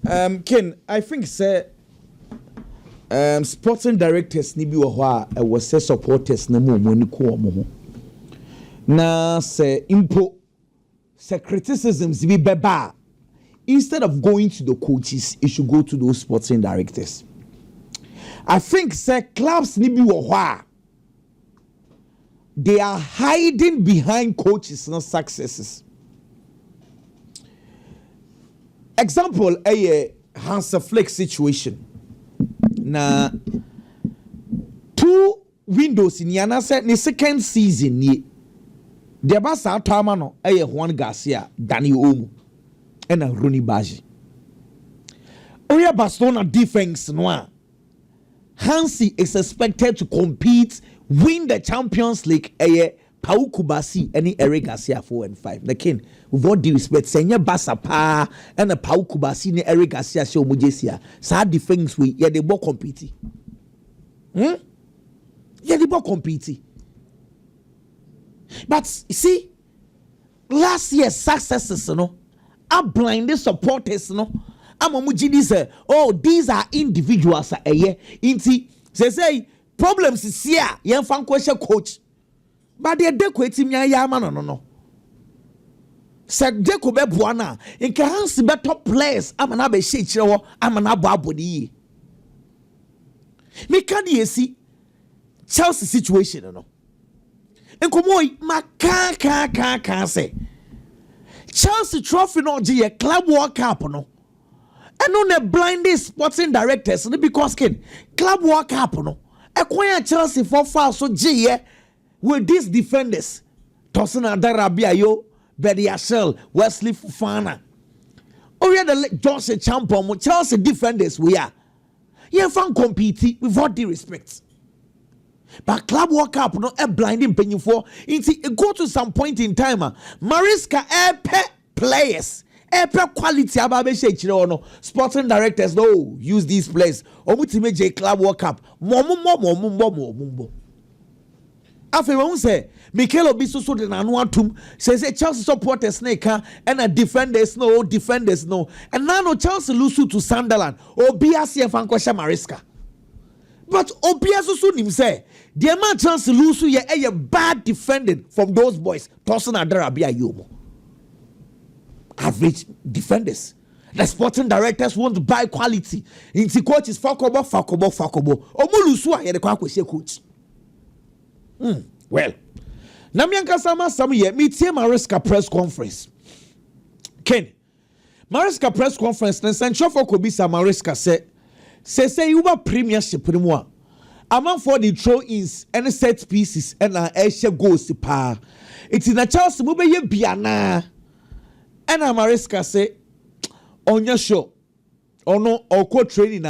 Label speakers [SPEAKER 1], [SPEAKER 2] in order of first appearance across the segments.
[SPEAKER 1] Ken, I think say sporting directors ni bi wo ho a was say supporters na mo ni ko mo ho. Na say impo say criticisms bi beba. Instead of going to the coaches, it should go to those sporting directors. I think say clubs ni bi wo ho a they are hiding behind coaches' not successes. Example, a Hansa Flick situation. Na 2 windows in Yana said the second season ye. The basa tamano Juan Garcia, Dani Omo, and a Rooney Baji. Oya Barcelona defense noir. Hansi is expected to compete, win the Champions League. Pau Kubasi, any Eric Garcia 4 and 5. The king, with all due respect, Senya Basa Pa and a Pau Kubasi, ni Eric Garcia show Mujesia. Sad defense we, yeah, they both compete. Yeah, they both compete. But you see, last year's successes, you know, are blinded supporters, you know. Amamujini say, oh, these are individuals, inti, say, problems is here, young fan question coach. But they decorating me no. Said Deco be buana. In Kahansi be top players. I'm an abe shechiro. I'm an ababodi. Me can you see Chelsea situation no? En komoy ma can say Chelsea trophy no G club World Cup no. And on the blinded sporting directors because club World Cup no. Acquire Chelsea for far so G with these defenders, Tosina Darabia, Betty Ashell, Wesley Fofana. Oh, yeah, the Johnson Champion, Chelsea defenders, we are. You found competing with all due respect. But Club World Cup, no, a blinding penny for. It go to some point in time, Mariska, players, quality, no, sporting directors, no, use these players. Omutimej Club World Cup, more. After one say, Mikel Obiso so the Nanuatum says Chelsea supporters snake and a defenders no, and now no Chelsea lose to Sunderland or BRC Fankwasha Mariska. But Obiaso soon him say, the man Chelsea lose a bad defending from those boys. Tosin Adarabia Yomo. Average defenders. The sporting directors want to buy quality. Into coaches Fakobo. Omolusu here the coach. Well, Namianka Sama Samuye, meet him Mariska press conference. Ken, Mariska press conference, and Sancho for Kobisa Mariska say you were premiership anymore. Among for the throw-ins and set pieces and Aisha goes to par. It's in a Chelsea move ye biana. And Mariska say, on your show, or no, or co-training,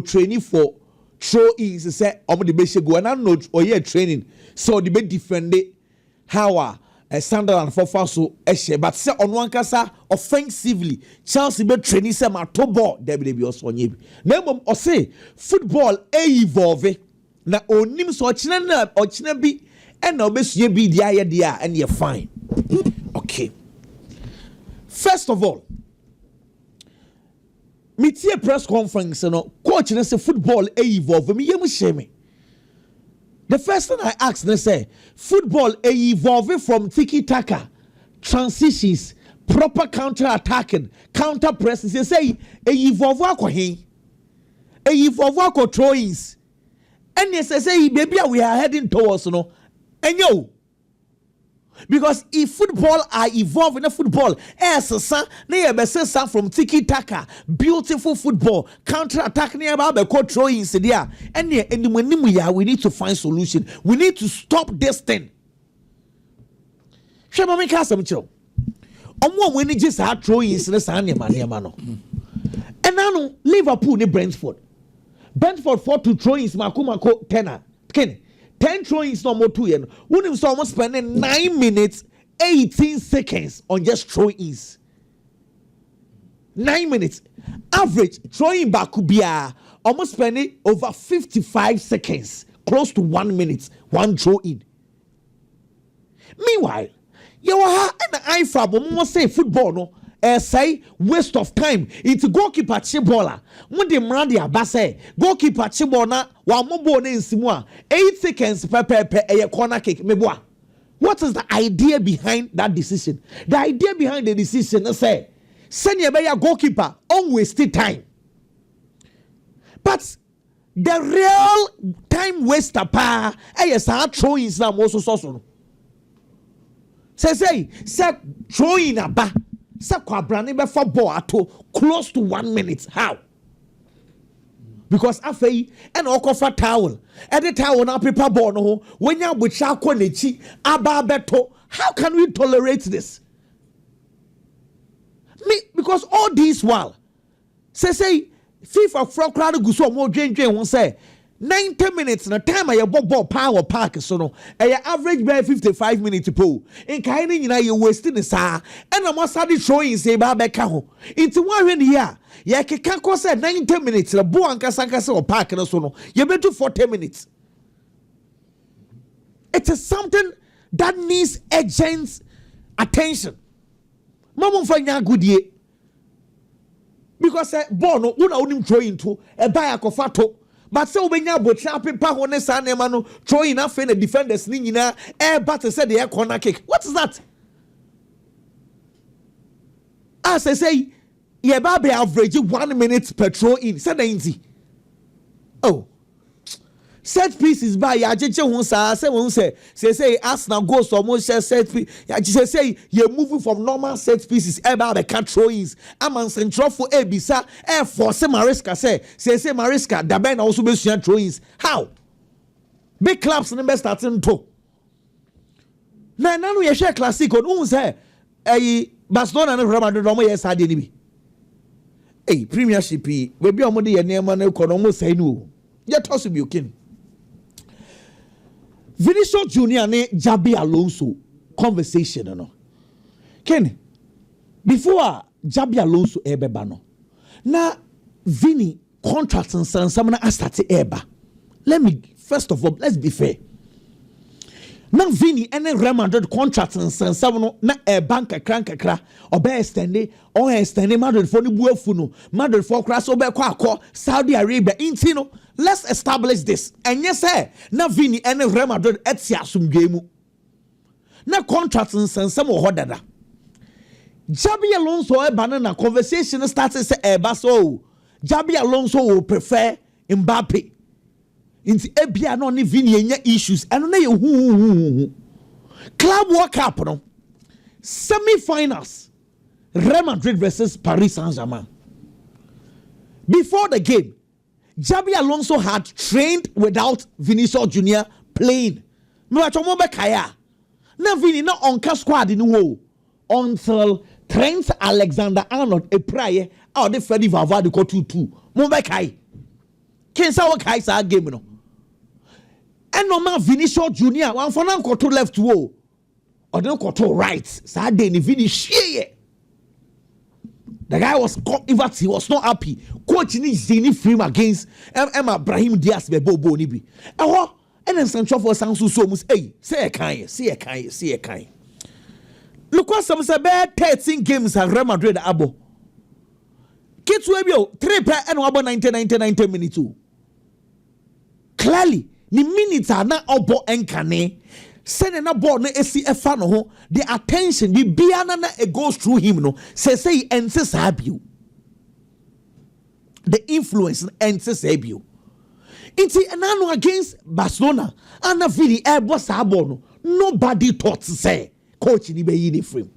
[SPEAKER 1] training for throw-ins, say, the best go and I'm not, or yeah, training. So the big defend it how Sunderland for so but say on one kasa offensively Chelsea be training some to ball be also on name or say football evolve na onim so ochina bi and na obesue bi dia and you're fine. Okay, first of all, meet press conference no coach na say football evolve me yemu shame. The first thing I asked, they say, football evolving from tiki-taka, transitions, proper counter-attacking, counter-pressing. They say, evolve throw-ins. And they say, maybe we are heading towards, you know. And yo, because if football are evolving, football, from tiki-taka, beautiful football, counter-attack, throw-ins there. And we need to find solution. We need to stop this thing. When you just had throw-ins, and now Liverpool ni Brentford 4 to throw-ins, Makumako 10 throw-ins no more 2 years. When you almost spending 9 minutes 18 seconds on just throw-ins. 9 minutes. Average throwing back could be almost spending over 55 seconds, close to 1 minute, one throw-in. Meanwhile, you are an eye for say football no say waste of time. It's goalkeeper chibola. When the mrandi abase goalkeeper chibona wa mobo ne nsimua 8 seconds a corner kick meboa. What is the idea behind that decision? The idea behind the decision is say send your goalkeeper on wasted time. But the real time waster pa yes throwing is now also so. Say throwing a ba say kwabrane be for ball ato close to 1 minute. How? Because afei and okofa towel and the towel na paper ball no when ya butcha ko nechi aba beto. How can we tolerate this? Me because all this while say FIFA from crowd go so mo dwen won say 90 minutes na time I ball power park so no average by 55 minutes po in kind nyina you wasting the sa and am study showing say ba be ka ho into one when here ya keka ko say 90 minutes na bo anka o park na so no you better 40 minutes. It is something that needs urgent attention. Mama fanya goodie because ball no una onim throw into e buy akofato. But so when you but paper on a throwing off in the defenders nina but said the corner kick. What is that? As I say, yeah, baby average 1 minute per throw in. Said the oh. Set pieces by Yajicha Hunsa, say Arsenal goes almost set piece. Yajicha say you're moving from normal set pieces about the cat throw-ins. Aman central for Ebisa, Air Force Mariska say Mariska, the band also be throw-ins. How? Big clubs in the best starting to. Now we share classic on who say Barcelona and Real Madrid yes had any. Hey, Premiership, we be on the name and almost say no. Yet also be okay. Vinicius Jr ne Jabi Alonso conversation no. Ken before Jabi Alonso ebeba no. Na Vini contract and some na start eba. Let me first of all let's be fair. Na Vini ene Real Madrid contract and some no na bank kakra obe extend Madrid for ni buafu no Madrid for class obe kwa Saudi Arabia intino. Let's establish this. And yes, na Vini and Real Madrid etia sumgemu. Na contract and some hodada. Jabi Alonso banana conversation started say baso. Jabi Alonso will prefer Mbappe. Inti ebia no ni Vini enya issues. And na ye Club World Cup no. Semi-finals. Real Madrid versus Paris Saint-Germain. Before the game, Jabi Alonso had trained without Vinicius Jr playing. No kaya. Na Vini na onka squad in wo until Trent Alexander-Arnold a prayer out the Freddy Valverde ko 2-2. Mo be kai. Kensa wo kai sa game no. And no man Vinicius Jr one for na ko to left wo. Or then ko to right. Sa day ni Vini share. The guy was he was not happy. Coach ni zini film against Emma Brahim Diaz be bobo ni bi. And then central for Sansu so mus say a kind. Look what some say 13 games at Real Madrid abo. Kids we bio 3 per and abo 90 minutes. Clearly, the minutes are not obo enkane. Sending a ball na SCF no ho the attention the biana na it goes through him no say enses you the influence enses you inti enano against Barcelona and Vini boss abo no nobody thought say coach ni be yi frame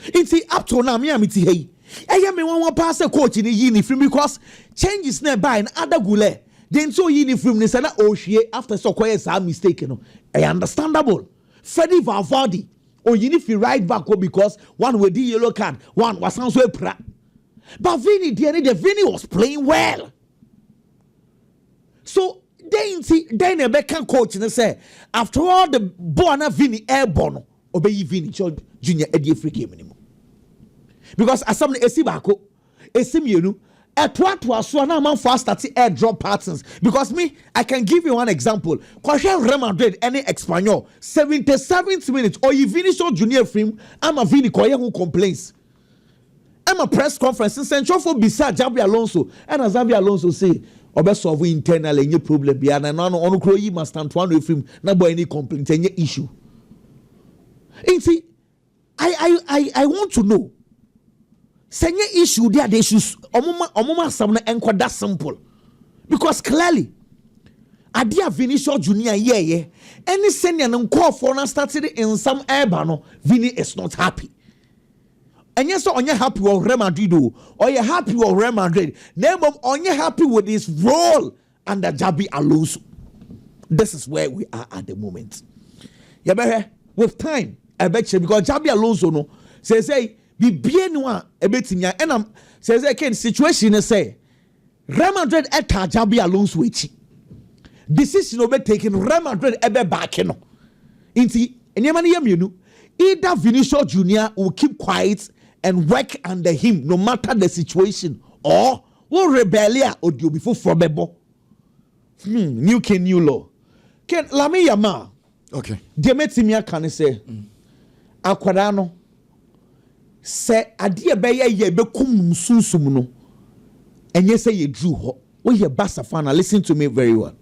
[SPEAKER 1] inti up to now me amiti hey eya me wan pass coach ni yi frame because changes na by and other gule then so uniform ni sana ohwie after so quiet some mistake no understandable. Freddy Valverde or unifi right back because one with the yellow card, one was also a pra. But Vini Vini was playing well. So then a Beckham coach and say after all the Bona Vini airborne obey Vini Jr. Eddie free game anymore. Because as some esibako esimyenu at what was one man fast at the airdrop patterns. Because me, I can give you one example. Question Real Madrid any Espanyol 77th minute or you Vinicius Jr. film, I'm a Vini Koye who complains. I'm a press conference in Central for beside Xabi Alonso. And as Xabi Alonso say, obe solve internally any problem behind and on crow you must stand one with him, not by any complaint, any issue. And see, I want to know. Send issue there, they should omoma something and that simple. Because clearly, Adia Vinicius Jr. Yeah. Any senior and call for now started in some airbano, Vini is not happy. And yes, so on you happy with Real Madrid, or you're happy with Real Madrid. Name of on you happy with his role under Xabi Alonso. This is where we are at the moment. Yeah, but with time, I bet you because Xabi Alonso no says say be bien one a bit in your and says again situation is say Real Madrid at Xabi Alonso which decision will be taken Real Madrid ebe back no. Inti enyamani yam you either Vinicius Jr will keep quiet and work under him no matter the situation, or will rebel or do before from bebo. New law. Ken Lamine Yamal. Okay. Demetimia can say Aquadano say adia beye ye bekum susum no. And yes say you drew ho. We hear Barca fan. Listen to me very well.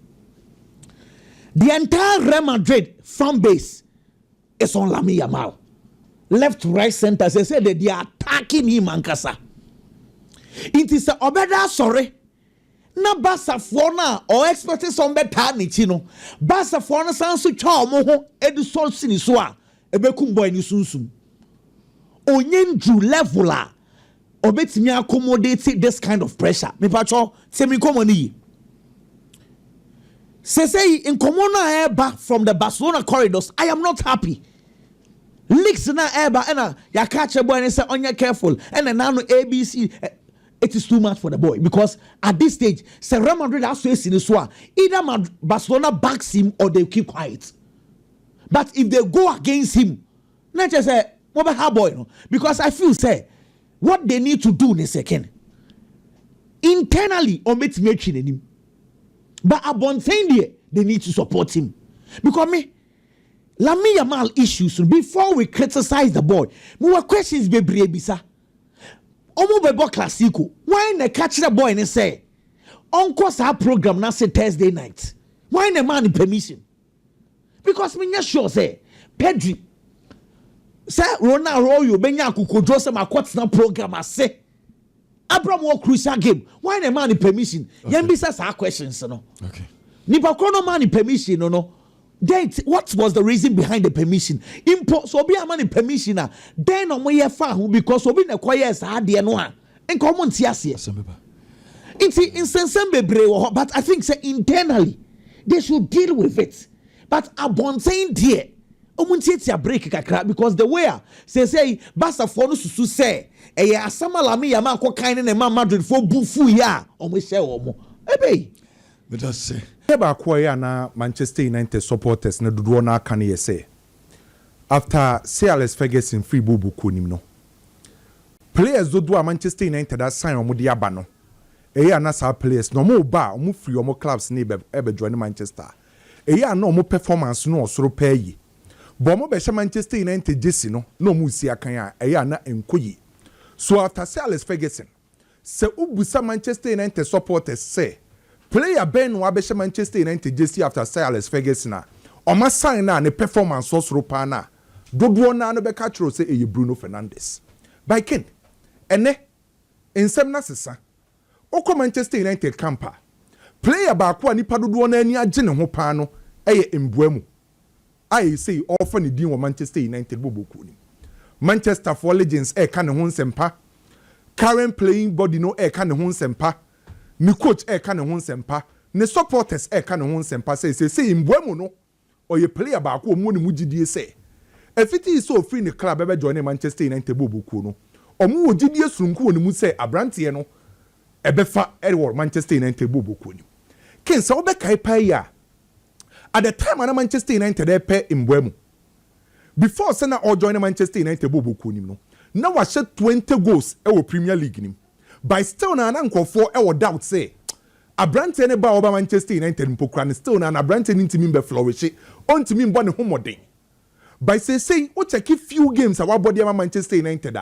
[SPEAKER 1] The entire Real Madrid fan base is on Lamine Yamal. Left, right, center. They say that they are attacking him and Kasa. It is a obeda sorry. Na Barca for na or expecting some better nichino. Barca for na sansu cha moho edu sol siniswa ebekum boy ni sunsum. Onyenju leveler obetimi accommodate this kind of pressure. Me pacho semi komoni. Say in Comona eba from the Barcelona corridors. I am not happy. Leaks na eba and ya catch a boy and say on you careful and then now ABC it is too much for the boy because at this stage Real Madrid has to see this one either Barcelona backs him or they keep quiet. But if they go against him, not just say what about boy no because I feel say what they need to do in a second internally or make him but upon saying there they need to support him because me Lamine Yamal issues before we criticize the boy. More questions be brebisa. Omo bebo classico. Why na catch the boy and say, "Uncle sa program na say Thursday night." Why na man permission? Because me not sure say Pedri say Ronaldo you benya kukodro say makwat na program say Abraham wo crucial game. Why na man permission? Yen bisa sa questions no. Okay. Nipa kono man permission no. Then what was the reason behind the permission? So be a man permission then on my fan because we na quiet hard there no one. En common tiase. It's in but I think say internally they should deal with it. But upon saying there, omuntie break kakra because the way say Barca for no susu say asama Lamine Yamal ko kan na man Madrid for bufu ya omo share omo. Ebe
[SPEAKER 2] but just say Eba kwaya na Manchester United supporters na dodo na aka ne say after Sir Alex Ferguson free bubu konim no players dodo a Manchester United that sign omo de aba no eya na sa players no mo ba omo free omo clubs na ebe join Manchester eya na omo performance no osoro pay but omo be Manchester United jesi no omo si akan a eya na enkoyi so after Sir Alex Ferguson se ubusa Manchester United supporters say player Ben Wabesha Manchester United JC after Sir Alex Ferguson Oma sign na ne performance was ropa na dodo na no be catch say e Bruno Fernandes by ken ene ensem na sesa oko Manchester United camper player ba ko ani padodo na ani age ne ho pa no eye Mbeumo I say offer ne din wo Manchester United boboku ni Manchester for legends e ka ne ho nsempa current playing body no e ka ne ho nsempa ni coach ka ne ho nsempa ne supporters ka ne ho nsempa say Mbeumo no or ye player ba ko mu ne mu gidie say efiti is so free ne club ebe join Manchester United boboku no omu wo gidie surunku wo ne mu say abrante no ebe fa edward Manchester United boboku ni ken so be kai pa ya at the time na Manchester United e pe Mbeumo before say na all join Manchester United boboku ni no na wa she 20 goals e wo Premier League ni by still na nkofo e wo doubt say abrante ne ba oba Manchester United mpokura ne still na abrante ni ntimi be flourish ontimi mbo ne homoden by say o check few games our body Manchester United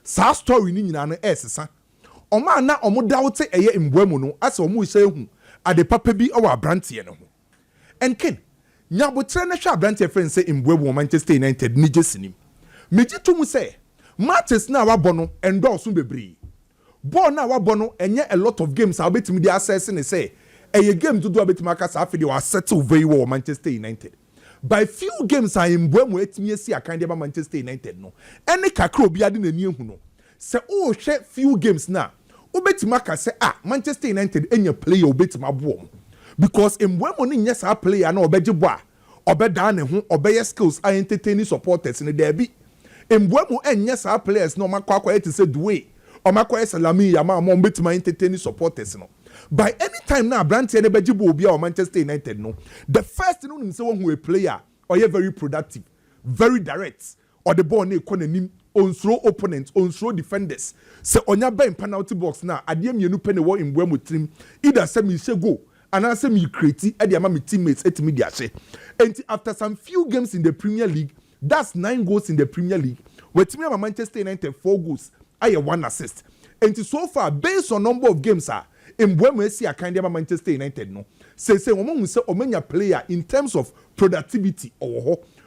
[SPEAKER 2] saa story ni nyina no esesa oma na omo dawote eye Mbeumo no ase omo hye hu ade papa bi owa abrante no ho enken nyabotre na hwa abrante friend say Mbeumo Manchester United ni jesinim meji to mu say matches na wabɔ no endorse bebree ball na wabɔ no enye a lot of games a betimi di access ne say eye game to do betimi aka sa afide wa settle very well Manchester United by few games I Mbeumo etimi esi akande ba Manchester United no ene kakra obi ade na ni ehu no se o hwe few games na obetimi aka se Manchester United enya player obetimi abo because Mbeumo ni nyesa player na obeje bo a obeda ne ho obeye skills I entertain supporters ne there bi Mbeumo enya sa players no makwa eti se duwe o makwa esa Lamine yama mo betimi entertain supporters no by any time na Branty ne beje bo obi a Manchester United no the first no nim se won a player or you very productive very direct or the ball na ekonanim on throw opponents on throw defenders se onya ben penalty box na ade mienu pe ne wo Mbeumo trim either se mi se go and answer me create e dey my teammates etimi di ahye and after some few games in the Premier League that's 9 goals in the Premier League with me Manchester United 4 goals I 1 assist and so far based on number of games Mbeumo esi akande ba Manchester United no say omo say omenya player in terms of productivity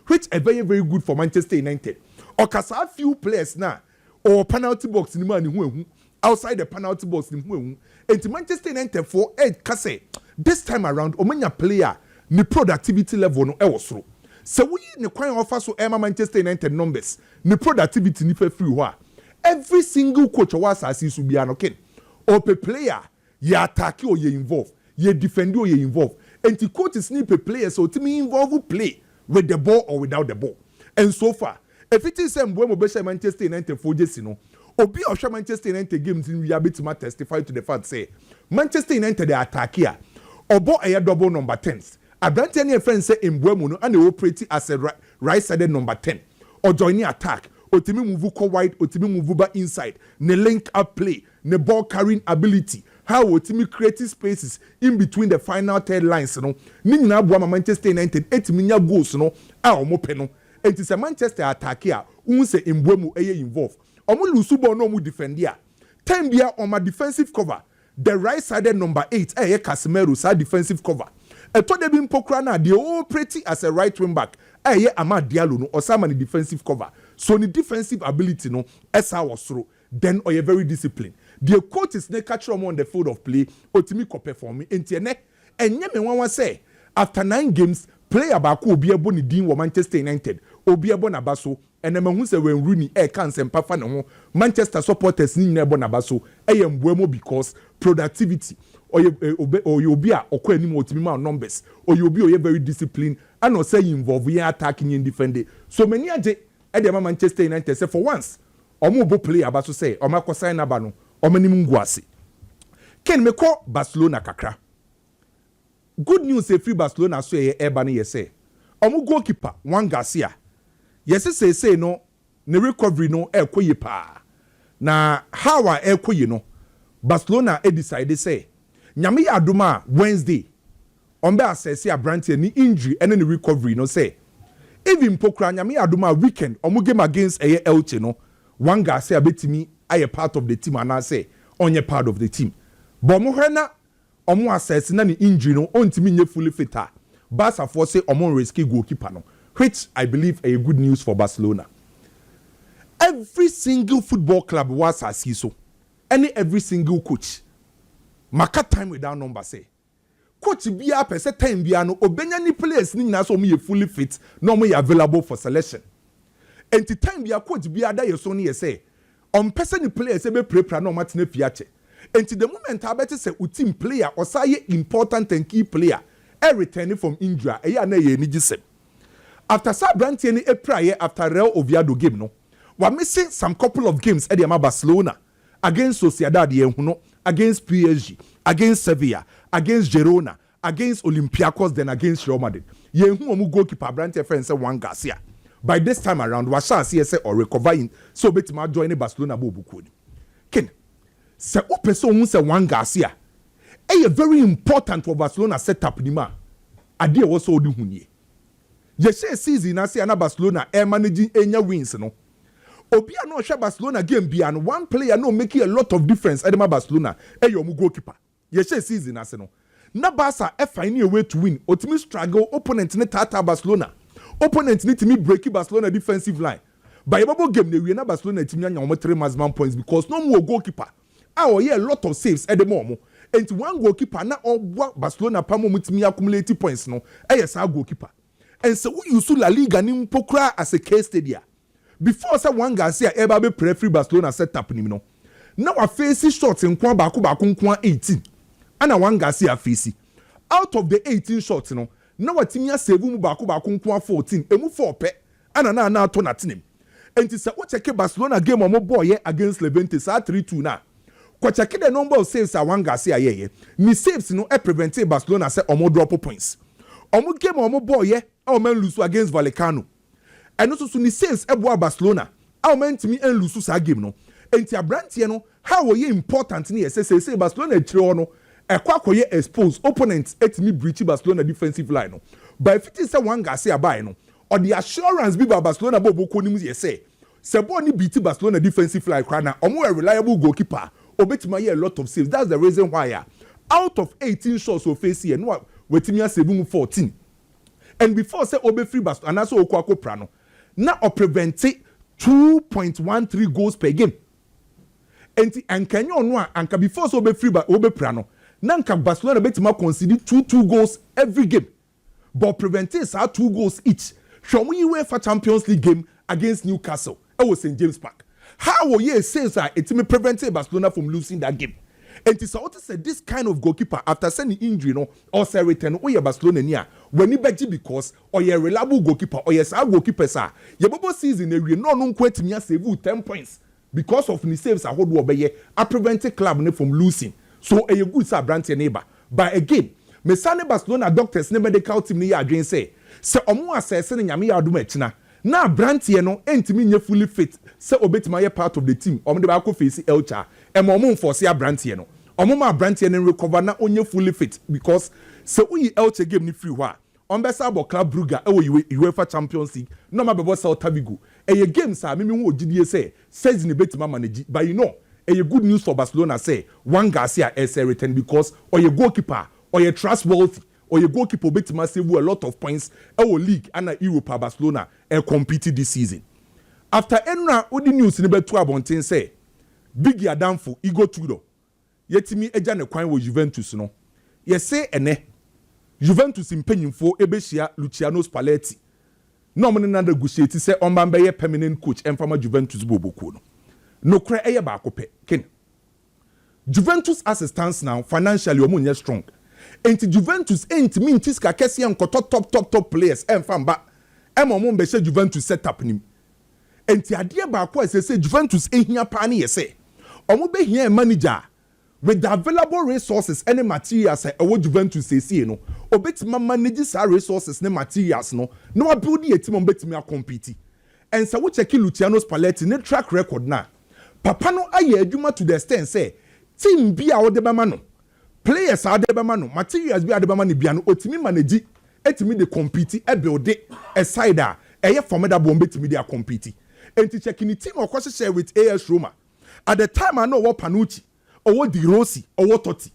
[SPEAKER 2] which are very very good for Manchester United okasa few players na or penalty box ni man hu outside the penalty box ni hu and Manchester United for kase this time around omenya player ni productivity level no e so we ne kwan offer so Emma Manchester United numbers ni productivity ni fe free ho every single coach was as you be an okay or player ye attack or ye involve ye defend or ye involve and the coach is need players so to me involve play with the ball or without the ball and so far if it is Mbeumo be Manchester United for jesi no obi o Manchester United games in we able to testify to the fact say Manchester United they attack here obo a double number 10s Abrante any friend say Mbeumo no and they operate as a right-sided number 10 or joining attack otimi move ko wide otimi move back inside ne link up play ne ball carrying ability how otimi create spaces in between the final third lines no ni nyina boa Manchester United etimi nya goals no a omo pe no enti se Manchester attack a un se Mbeumo eye involve omo lose ball no mu defend here time bia on my defensive cover the right-sided number 8 Casemiro sa defensive cover eto de bi mpokra na de operate as a right wing back Amad Diallo no osama ni defensive cover so ni defensive ability no esa wasoro then oye very disciplined the coach is ne catch on the field of play otimi ko perform entiene enye me wan say after 9 games player ba ko obi ebo ni din wo Manchester United obi ebo na baso ene me hu se when Rooney kan sempa fa ne ho Manchester supporters ni na ebo na baso Mbeumo because productivity obi a okwa anim otimi ma numbers obi very disciplined and no say involve in attacking in defending so many age e dey Manchester United say for once omo bo play abaso say omo akosan na ba no omo nim nguase ken me ko Barcelona kakra good news say free Barcelona so e eba no say omo goalkeeper Juan Garcia say no ne recovery no ekoye pa na how ekoye no Barcelona decide say nyame ya adoma Wednesday ombe assess Abrante ni injury and the recovery no say even pokra nyame ya adoma weekend omo game against Elche no Juan Garcia betimi aye part of the team and I say onye part of the team but mo hwena omo assess na ni injury no ontimi nye fully fit Barca for say omo risky goalkeeper no which I believe a good news for Barcelona. Every single football club was as so every single coach maka time without number say coach bia pese time bia no obenya ni players ni nyina so mo ye fully fit no mo ye available for selection and the time bia coach bia da ye so no ye say on person ni players be prepare no matena fiache and the moment abete say team player or say important and key player returning from injury na ye ni gisem after Sabrante ni April after Real Oviedo game no we missing some couple of games at the Barcelona against Sociedad yehuno against PSG against Sevilla against Girona against Olympiacos then against Real Madrid yehu omu goalkeeper Branty friend say Juan Garcia by this time around was say or recovering so betima join Barcelona bobuku ken say o person say Juan Garcia very important for Barcelona setup ni ma ade wo so odi hunie ye say season na say na Barcelona managing enya wins no Obia no share Barcelona game be and one player no making a lot of difference at Barcelona. Your goalkeeper. Yes, season as no. Na Barca finding a way to win. Ultimate struggle opponent ne tata Barcelona. Opponent need to me break Barcelona defensive line. By a game they win Barcelona team nya 3 maximum points because no more goalkeeper. Our a lot of saves at the moment. And one goalkeeper na all Barcelona pamo mutimi accumulate points no. Yes, our goalkeeper. And so we use La Liga ni mpokra as a case study. Before say one Garcia ever be pre-free Barcelona set up ni no. Now a face shots in kwa baku 18. And a one Garcia face. Out of the 18 shots no. Now a team ya save mu baku 14. Emu 4 pe. And na to na team. And it's a what check Barcelona game on boy against Levante sa 3-2 na. Kwa check the number of saves a one Garcia ye. Ni saves no prevent Barcelona say omo drop points. Omo game omo boy our men lose against Vallecano. And also ni saves eboa Barcelona. Our men to me and lose sa game no. Enti abrantie no how were you important ni say Barcelona trio no ekwakoye expose opponents etimi breach Barcelona defensive line no. But if it is one Garcia buy no or the assurance be by Barcelona bobo konim say Sebo ni beat Barcelona defensive line krana omo a reliable goalkeeper obetima ye a lot of saves. That's the reason why out of 18 shots we face here no wetimi asebum 14. And before say obe free Barcelona and also okwako prano na o prevent 2.13 goals per game. Enti ankanyo no anka before so obe free obe prano na anka Barcelona betima concede 2 goals every game. But preventing sa 2 goals each. Show me UEFA Champions League game against Newcastle. It was St. James Park. How will you say that it may prevent Barcelona from losing that game? And it's also said this kind of goalkeeper after sending injury no or say return or your Barcelona near when you bet because or your reliable goalkeeper or yes our goalkeeper sir. Your bubble season area no quite me save 10 points because of the saves I hold over here. I prevented club from losing. So a good sir branch your neighbor. But again, me sane Barcelona doctors ne medical team ni adwen say omo assess ne nyame ya adom akina. Na brantie no entimi nye fully fit se obetima ye part of the team omo de ba ko face elcha e mo omo force ya brantie no omo ma brantie no recover na onye fully fit because se uyi elcha game ni free wa on be sa bo club Brugge e wo UEFA Champions League no ma be bo Celta Vigo e ye game sa me hu ogidie say says ni betima manage but you know e ye good news for Barcelona say one Garcia is return because or your goalkeeper or your trustworthy or your goalkeeper betima save a lot of points our league and Europe Barcelona compete this season. After enra odi news ni beto abonten say big yadamfo Igo Tudor yetimi eja ne kwan wo Juventus no ye say ene Juventus mpanyimfo ebehia Luciano Spalletti no mo na negotiate say on ban be ye permanent coach emfama Juventus boboku no no kra eye ba akopɛ ken Juventus as it stands now financially omo strong. Enti Juventus enti mintis ka kese enkoto top players enfamba emom be se Juventus setup nim enti ade ba akwa se Juventus ehia pa ne yese omo be hia manager with the available resources and materials ewo Juventus see no obetima manage sa resources ne materials no na build a team obetima compete and so we check Luciano Spalletti ne track record na papa no aye adwuma to the extent say team bia wo de bema no players are the man, materials be at the man, Biano, Otimi manage, etimi de compete, a build a side, a formidable bit to media compete. And to check in the team or cross share with AS Roma. At the time, I know what Panucci, or what Di Rossi, or what Totti.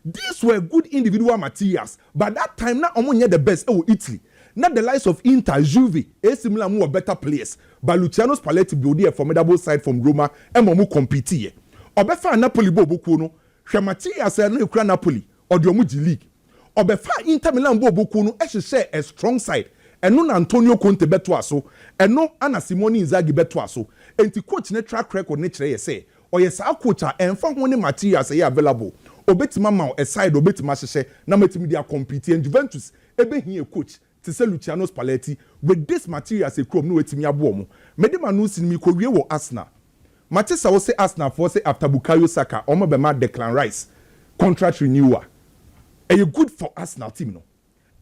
[SPEAKER 2] These were good individual materials, but that time, not only the best, Italy. Not the likes of Inter, Juve, AC Milan more better players, but Luciano Spalletti build a formidable side from Roma, and Momu compete. Obefa Napoli Bobokuno. Materials no ekura Napoli or the Omuji League or befa Inter Milan boboku no ehye a strong side eno na Antonio Conte beto aso eno ana Simone Inzaghi beto aso enti coach ne track record ne kire say or yes a coach a enfa ho ne materials are available obetima ma a side obetima hye na metimi dia compete and Juventus ebe hia coach to say Luciano Spalletti with this materials a chrome no wetimi abo mo medema no sinimi ko wie wo Arsenal. Matisa will say Arsenal for say after Bukayo Saka, Omo Bema Declan Rice contract renewal. Are you good for Arsenal team no?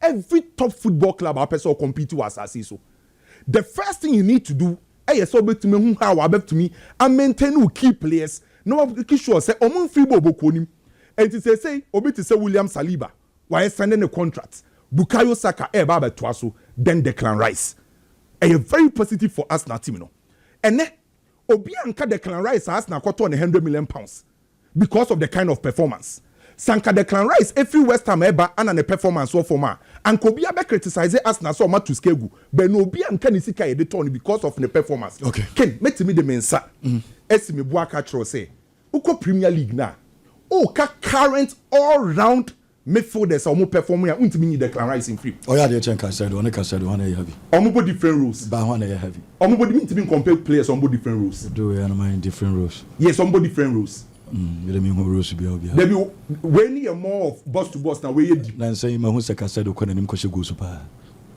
[SPEAKER 2] Every top football club our person compete to as so. The first thing you need to do, so to me how to me and maintain key players. No make sure say Omo free bobo nim. And to say obi to say William Saliba, why signing a contract. Bukayo Saka baba to then Declan Rice. Are you very positive for Arsenal team no? And Obi anka Declan Rice has na koto on £100 million because of the kind of performance. Sanka Declan Rice every West Ham eba and a performance so for ma. And Kobi abe criticize Arsenal so much to skegu. But no Obi anka ni sika yede turn because of the performance.
[SPEAKER 3] Okay.
[SPEAKER 2] Ken, make me the mensa. Esime Buaka Tro say. Uko Premier League na. Ka current all-round midfielders are more performing and untimi Declan Rice in free.
[SPEAKER 3] Oh yeah, the Chenka said one heavy.
[SPEAKER 2] Omo different rules.
[SPEAKER 3] But one heavy.
[SPEAKER 2] Omo mean to be compare players on different rules.
[SPEAKER 3] Do we mind different rules?
[SPEAKER 2] Yes, on different rules.
[SPEAKER 3] You don't mean rules to be obvious.
[SPEAKER 2] There be when you more of boss to boss now where you deep.
[SPEAKER 3] Then say Mahun Seka said when him koshe go super.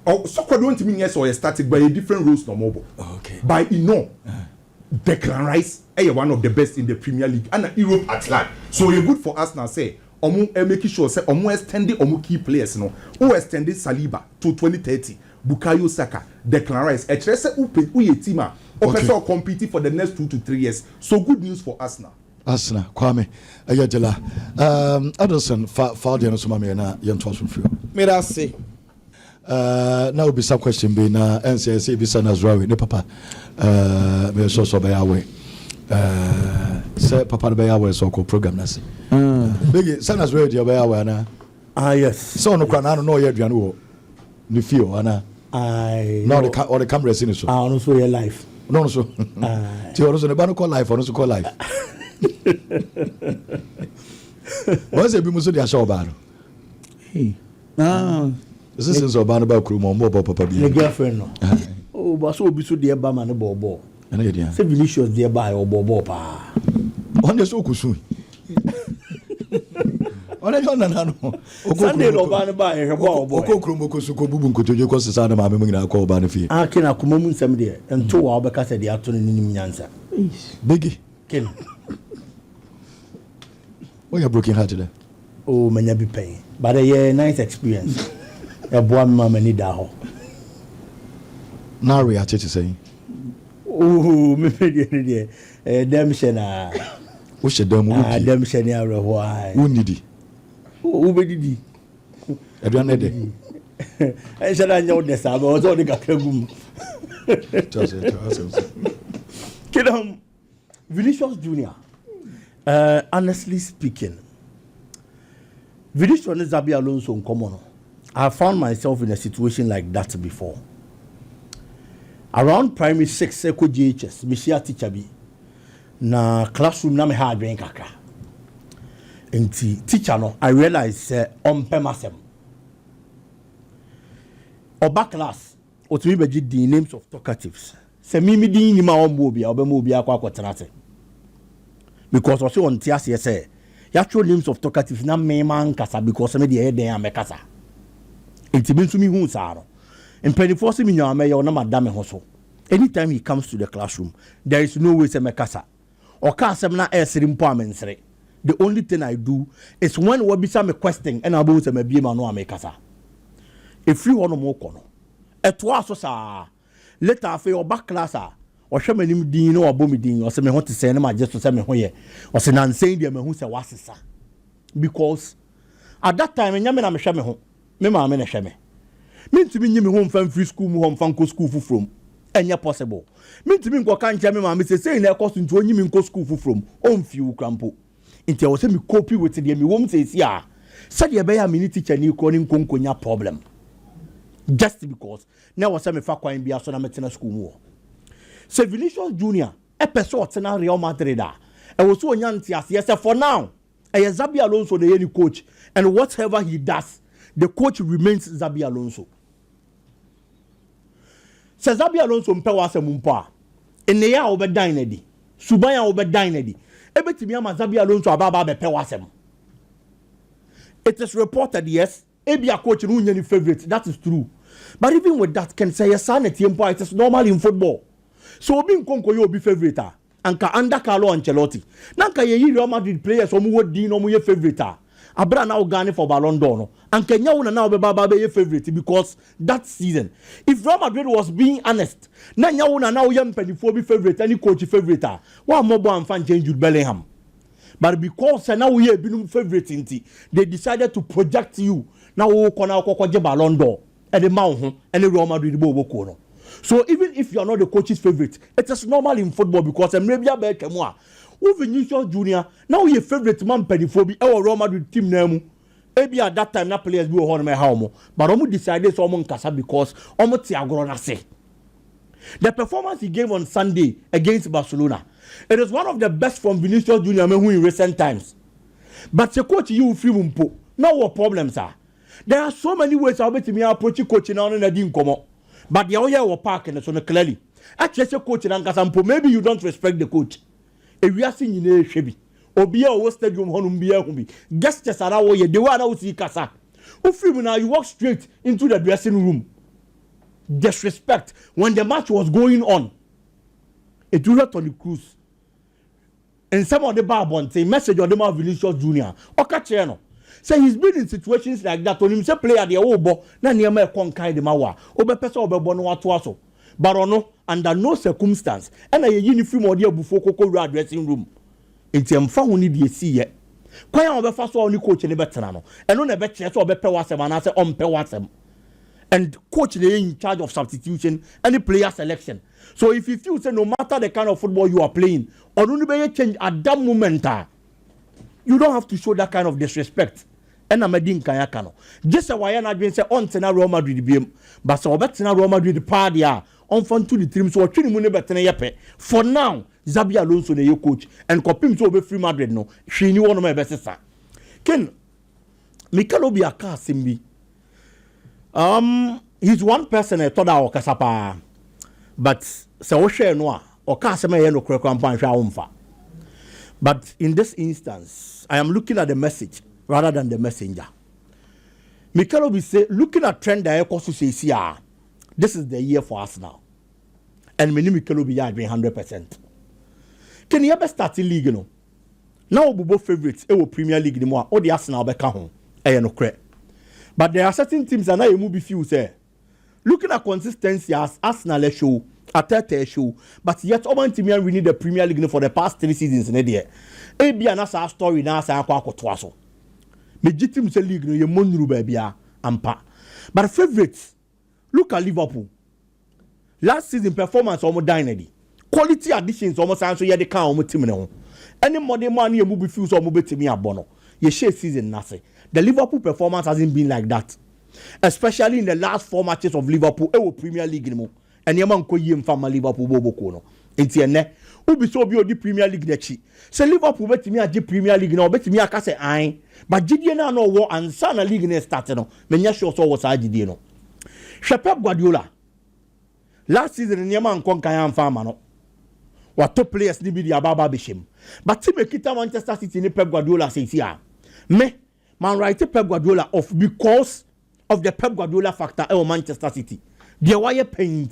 [SPEAKER 2] Oh, so don't mean yes or a static but a different rules no mobile.
[SPEAKER 3] Okay.
[SPEAKER 2] By Declan Rice one of the best in the Premier League and Europe at large. So you're good for us now say making sure say extending key players no who extended Saliba to 2030 Bukayo Saka Declan Rice a team or competing for the next 2 to 3 years. So good news for us now.
[SPEAKER 3] Asna Kwame Ayajela Adelson Faldiano Sumami na Yantos from Fio.
[SPEAKER 1] May I say
[SPEAKER 3] Now be some question be na NCSA be sana Zrawi ne papa me so be away say papa be away so ko program na se big sana Zrawi be away na
[SPEAKER 1] yes
[SPEAKER 3] so no kra na no ye aduane wo ni fio ana no the camera is in so
[SPEAKER 1] no so your life
[SPEAKER 3] no so ti ono so ne ba no call live ono so call live what's it be muso dia show ba no
[SPEAKER 1] hey
[SPEAKER 3] this is so ba no ba kru mo papa bi
[SPEAKER 1] the girlfriend no oh but so obi so dia ba ma no bobo
[SPEAKER 3] ana ye dia
[SPEAKER 1] say Vinicius dia ba o bobo pa
[SPEAKER 3] on so kusu ona jona na no
[SPEAKER 1] Sunday no ba no ba e hebo bobo
[SPEAKER 3] okokru mo kusu ko bubu nkotoje ko sesa na ma me ngina ko ba no fie
[SPEAKER 1] kina kuma mun nsam de ento wa obeka se dia to ni nim nyansa
[SPEAKER 3] bigi
[SPEAKER 1] ken
[SPEAKER 3] we are broken hearted there.
[SPEAKER 1] Oh manya be pain but a nice experience e boa me mama ni da ho
[SPEAKER 3] now we are to say
[SPEAKER 1] oh me dey dem shena
[SPEAKER 3] wo shedam wo di
[SPEAKER 1] dem shena awreho ai
[SPEAKER 3] wo nidi
[SPEAKER 1] wo be didi
[SPEAKER 3] aduane de
[SPEAKER 1] e shena nya wo de sa ba o so de kakagum kidam Vinicius Jr. Honestly speaking, Vinicius and Xabi Alonso in common. I found myself in a situation like that before. Around primary 6, Eko GHS, Mishia teacher bi. Na classroom na me ha adwen kakra. Enti teacher no, I realized masem. Oba class, otumi beji the names of talkatives. Se mi di ni ma ombo bia, obemo bia kwa kwatenate. Because also on TSC say you actual names of talkatives na me man kasa because me dey den am kasa enti bi nsumi hu sa no impedifo se me nyaa me ye na madam ho so anytime he comes to the classroom there is no way say me kasa o ka asem na esiri mpo amensere the only thing I do is when we bisa me question and abo say me bie ma no am kasa if you want mo ko no eto aso sa later after your back class o hwe manim din no obo me din o se me ho te se na ma just se me ho ye o se na nsen dia me hu se wasesa because at that time nyame na me hwe me ho me ma me na hwe me ntimi nyi me ho mfan free school mu ho mfan ko school fu from enya possible ntimi nko kan nche me ma me se na ekoso nti onyi me nko school fu from on fiu krampo nti o se me copy with dia me wom se si a se dia be ya me ni teacher ni ko ni nkonkonya problem just because na wo se me fa kwan bia so na me tena school mu. So Vinicius Jr. a person na Real Madrid e was so nyanti as for now Xabi Alonso the any coach and whatever he does the coach remains Xabi Alonso. So Xabi Alonso mpe wase mumpo a ene ya obedan na di suban ya obedan na di ebetimi ama Xabi Alonso ababa be pe wase. It is reported yes ebia coach no nya ni favorite, that is true, but even with that can say yes sanity mpo it is normal in football. So obi nkonko yo obi favorite anka under Carlo Ancelotti nanka ye Real Madrid players omo wodi no omo ye favorite abra na ogane for Ballon d'Or no anka nya wo na obeba be ye favorite because that season if Real Madrid was being honest na nya wo na wo ye mpanifo bi favorite any coach favorite wa mobo amfa change Jude Bellingham, but because na wo ye binum favorite nti they decided to project you na wo kona kokko je Ballon d'Or e de ma wo ho e Real Madrid bo ko no. So even if you are not the coach's favorite, it is normal in football because maybe a better more. Vinicius Jr. Now your favorite man pedophobe our Real Madrid team name. Maybe at that time na players be on my home, but almost decided someone kasa because almost Tiago say. The performance he gave on Sunday against Barcelona, it is one of the best from Vinicius Jr. in recent times. But the coach you feel mpo. Now what problems are? There are so many ways I'll be to me approach coaching on and I didn't come up. But the other will park and so clearly. Actually, coach and Kasampo, maybe you don't respect the coach. If we are seeing in a shabby, or be a stadium honum be a hobby, guests just around where the one out see Casa. Who now you walk straight into the dressing room. Disrespect when the match was going on. It was not on the cruise. And some of the barbon say message on the man Vinicius Jr. or Cacheno. Say he's been in situations like that when him say play at the obo, na near me conquer the mawa, obe person obe bono watuaso. But under no circumstance, and a uniform or dear before Coco dressing room. It's a found need ye see yet. Quite on the first only coach in the veteran, and on a better so be pewasem and I say on pewasem. And coach in charge of substitution and the player selection. So if you feel say no matter the kind of football you are playing, or only be change at that moment, you don't have to show that kind of disrespect. And I'm a din kayakano. Just a way I been say on Tena Real Madrid BM, but so better Real Madrid party on fun to the team so training money better yepe. For now, Xabi Alonso the coach and Copim to be free Madrid no. She knew one of my best sir. Ken Mikalo be a car simbi. He's one person I thought our kasapa, but so share no or kasama no crackampan. But in this instance, I am looking at the message rather than the messenger. Mikalo be say looking at trend that I say this is the year for us now, and many Mikalo be 100%. Can you ever start in league no? Now we both favorites. Premier League anymore. All the Arsenal be come no credit. But there are certain teams that I move few say. Looking at consistency as Arsenal show, Atete show, but yet Oman team we need the Premier League for the past 3 seasons in a year. AB and our story now say akwa kotwaso. Legitimate league no ye monru baby ampa. But favorites, look at Liverpool. Last season performance almost dynasty. Quality additions almost answer ye the can almost team no. Any modern man you move few so move team abono. Ye share season nothing. The Liverpool performance hasn't been like that. Especially in the last 4 matches of Liverpool, Premier League anymore. And Yaman Koyim from Liverpool Bobokono. Entienne, who be so be the Premier League nechi. So Liverpool bet me at the Premier League now, bet me a case aye. But Gideon no war and Sana League in started no. Menya sure so was Gideon. Pep Guardiola. Last season in Yaman Konkayan Farmer no. What top players ni be the Ababa Bishim. But Tim Kita Manchester City ni Pep Guardiola says here. Me. Man write Pep Guardiola off because of the Pep Guardiola factor in Manchester City. They were paying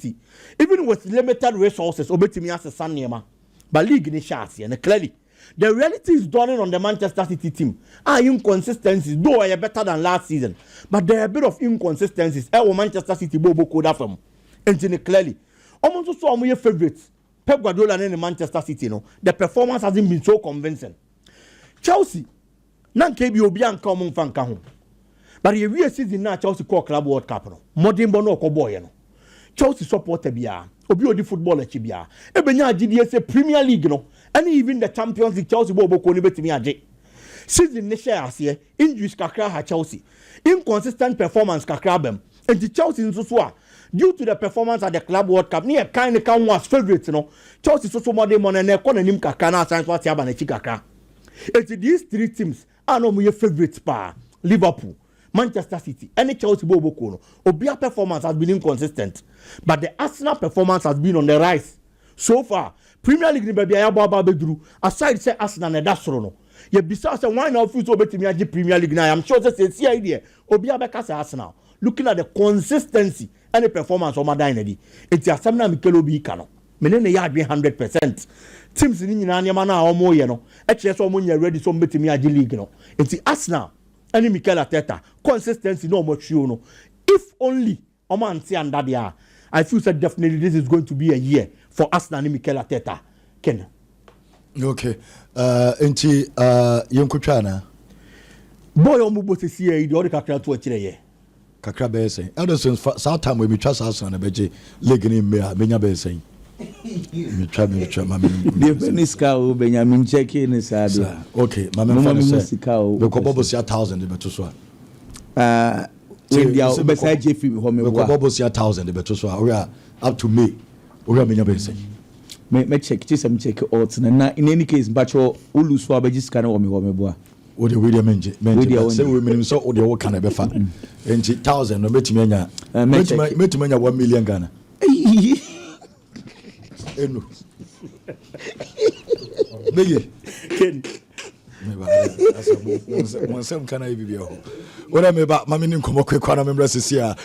[SPEAKER 1] even with limited resources. Obetimi as a son nema, but league in chassis and clearly the reality is dawning on the Manchester City team. Inconsistencies, though are better than last season, but there are a bit of inconsistencies. Manchester City bobo coda from, and clearly, almost so your favorites. Pep Guardiola and the Manchester City, no, the performance hasn't been so convincing. Chelsea. Nan kebi obi anka omo fanka ho. But ye we season na Chelsea call Club World Cup no. Modern bono ko boy no. Chelsea supporter bia, obi odi football echi bia. E benya agide say Premier League no. And even the Champions League Chelsea bo ko ni betimi age. Season ne share ase, injuries kakra ha Chelsea. Inconsistent performance kakra bem. And the Chelsea nso so a due to the performance at the Club World Cup, near kind of was favorite no. Chelsea so modern money na ko na nim kakra na asan so ati aba na chi kakra. It's these 3 teams are no my favorite pa. Liverpool, Manchester City, and Chelsea Bobo. Obia performance has been inconsistent, but the Arsenal performance has been on the rise. So far, Premier League ni baby ayaba bedru. Aside say Arsenal na dasro no. Ye bisa say why now feel so betimi age Premier League now. I'm sure say see idea. Obia beka say Arsenal. Looking at the consistency and the performance of Madrid, it's a samna Mikelo bi kano. Menene ya be 100%. Teams ni nyina nyama na omo ye no e che so omo nya ready so mbetimi agi league no enti Arsenal ani Mikel Arteta consistency no omo trio no if only omo anti under there I feel that definitely this is going to be a year for Arsenal ani Mikel Arteta Ken.
[SPEAKER 3] Okay enti yenkotwa na
[SPEAKER 1] boy omo bo se sie e de o de kakra to akire ye
[SPEAKER 3] kakra bɛyɛ sɛn ɛdɛ saa time we metwa saa so na bɛgye leg ne mmea bɛnya bɛyɛ sɛn metwa ma me
[SPEAKER 1] the ska o Benjamin check in sabi
[SPEAKER 3] okay ma me fa sɛ bɛkɔbɔ bosia 1000 de bɛto so a
[SPEAKER 1] when dia obesa jefi ho me boa
[SPEAKER 3] bɛkɔbɔ bosia 1000 de bɛto so a we are up to May we are bɛnya bɛyɛ sɛn
[SPEAKER 1] me check just check out na in any case bacho ulu so abeji ska na ho me boa
[SPEAKER 3] o de we de menje say we minim so o de wo kan be fa enti 1000 no metimi anya metimi anya 1 million Ghana enu meye ken me ba asa mo sem kana bibia ho ora me ba ma me ni nkomo kwekwa na me mra sisi a